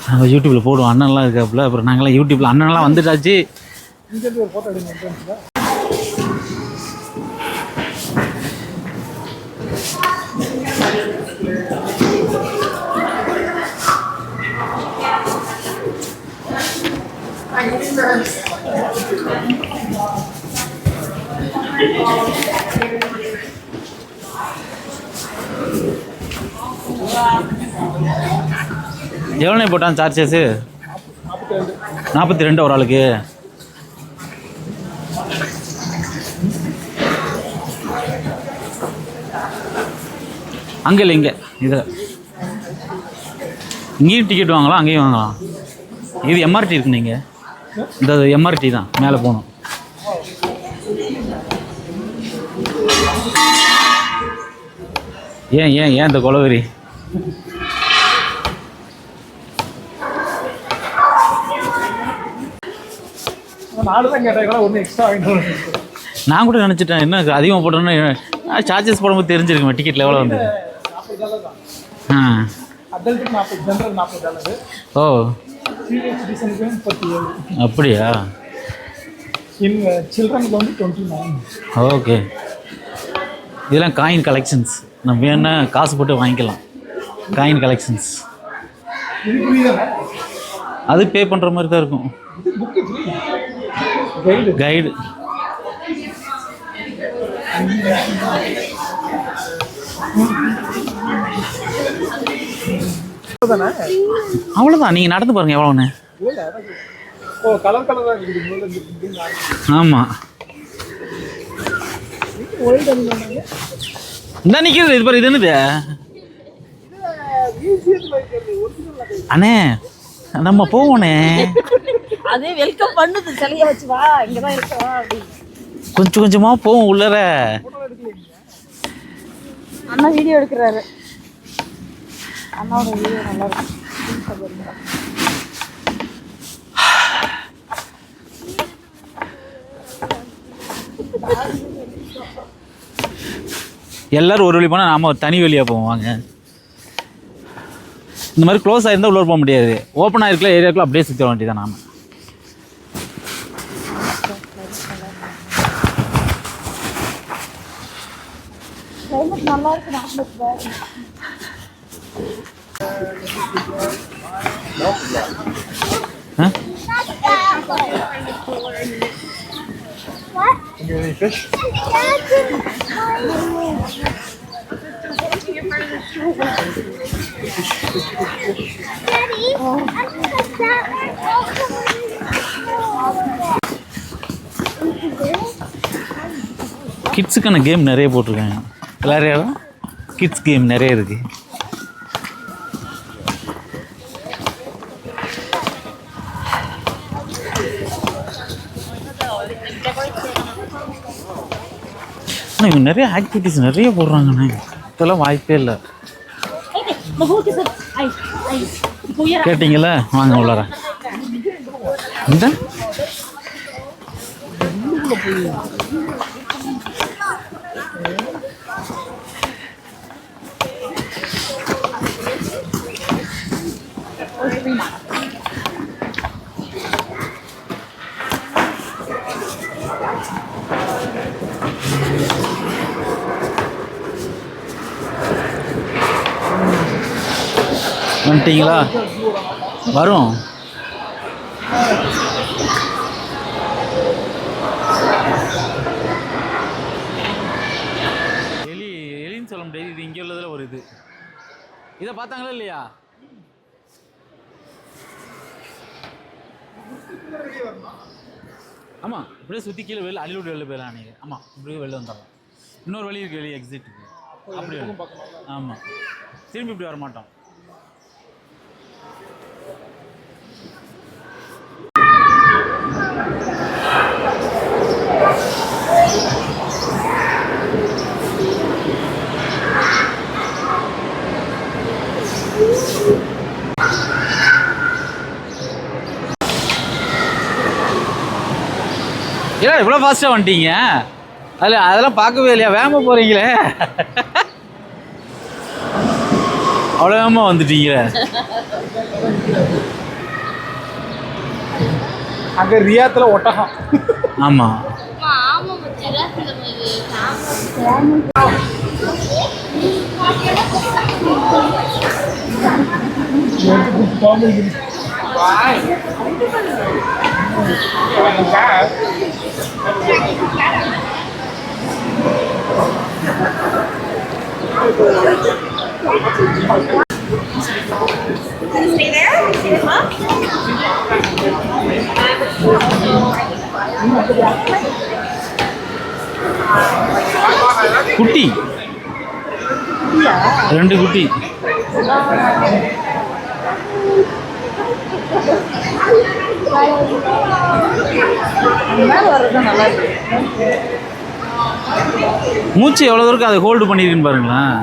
நாங்கள் யூடியூப்பில் போடுவோம். அண்ணன்லாம் இருக்காப்புல. அப்புறம் நாங்களாம் யூடியூப்பில் அண்ணன்லாம் வந்துட்டாச்சு. ஒரு ஃபோட்டோ எடுங்க. எவ்வளோ போட்டான் சார்ஜஸ்? 42 ஒரு ஆளுக்கு. அங்கே இல்லை, இங்கே இதில் இங்கேயும் டிக்கெட் வாங்கலாம், அங்கேயும் வாங்கலாம். இது எம்ஆர்டி இருக்கு. நீங்கள் இந்த எம்ஆர்டி தான் மேலே போகணும். ஏன் ஏன் ஏன் இந்த கொலவெறி? நான் கூட நினச்சிட்டேன் என்ன அதிகமாக போட்டோன்னா சார்ஜஸ் போடும்போது தெரிஞ்சிருக்குமே டிக்கெட்டில் எவ்வளோ வந்து. ஓ அப்படியா? ஓகே. இதெல்லாம் காயின் கலெக்ஷன்ஸ். நம்ம வேணா காசு போட்டு வாங்கிக்கலாம். காயின் கலெக்ஷன்ஸ் அது பே பண்ணுற மாதிரி தான் இருக்கும். கைடு அவ்வளோதான். நீங்கள் நடந்து பாருங்க எவ்வளோன்னு. ஆமாம் இந்த நிற்கிறது. இது பாரு, இது என்னது அண்ணே? நம்ம போவோனே. அதே வெல்கம் பண்ணுது. சிலைய வச்சு வா, இங்க தான் இருக்கவா அப்படி கொஞ்சம் கொஞ்சமா போவோம் உள்ளற. அண்ணா வீடியோ எடுக்கிறாரு. அண்ணாவோட வீடியோ நல்லா இருக்கு. எல்லாரும் ஒரு வழி போனால் நாம தனி வழியாக போவோம். வாங்க. இந்த மாதிரி க்ளோஸ் ஆகிருந்தால் உள்ளே போக முடியாது. ஓப்பனாக இருக்கிற ஏரியாவுக்குள்ள அப்படியே சுற்ற வேண்டியதான் நாம. நல்லா இருக்கு. Fish? கிட்ஸுக்கான கேம் நிறைய போட்டிருக்காங்க. எல்லாரையும் கிட்ஸ் கேம் நிறைய இருக்குது. ஆனால் இவங்க நிறைய ஆக்டிவிட்டிஸ் நிறைய போடுறாங்கண்ணே. இதெல்லாம் வாய்ப்பே இல்லை. கேட்டிங்களா? வாங்க உள்ளார. இந்த வந்துட்டீங்களா? வரும். எலின்னு சொல்ல முடியாது. இது இங்கே உள்ளதில் ஒரு இது. இதை பார்த்தாங்களா இல்லையா? ஆமாம், இப்படியே சுற்றி கீழே வெளில அழிலூர் வெளில போயிடலாம் நீங்கள். ஆமாம், இப்படியே வெளில வந்துடலாம். இன்னொரு வழி இருக்குது வெளியே எக்ஸிட்டுக்கு. அப்படி ஆமாம், திரும்பி இப்படி வர மாட்டோம். ஏன்னா இவ்வளோ ஃபாஸ்ட்டாக வந்துட்டீங்க. அதெல்லாம் பார்க்கவே இல்லையா? வேகமாக போகிறீங்களே. அவ்வளோமா வந்துட்டீங்க. அங்கே ரியாத்தில் ஒட்டகம். ஆமாம். குட்டி 2 குட்டி. மூச்சு எவ்வளோ தூரம் அதை ஹோல்டு பண்ணியிருக்குன்னு பாருங்களேன்.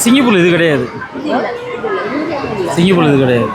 சிங்கப்பூர் இது கிடையாது. சிங்கப்பூர் இது கிடையாது.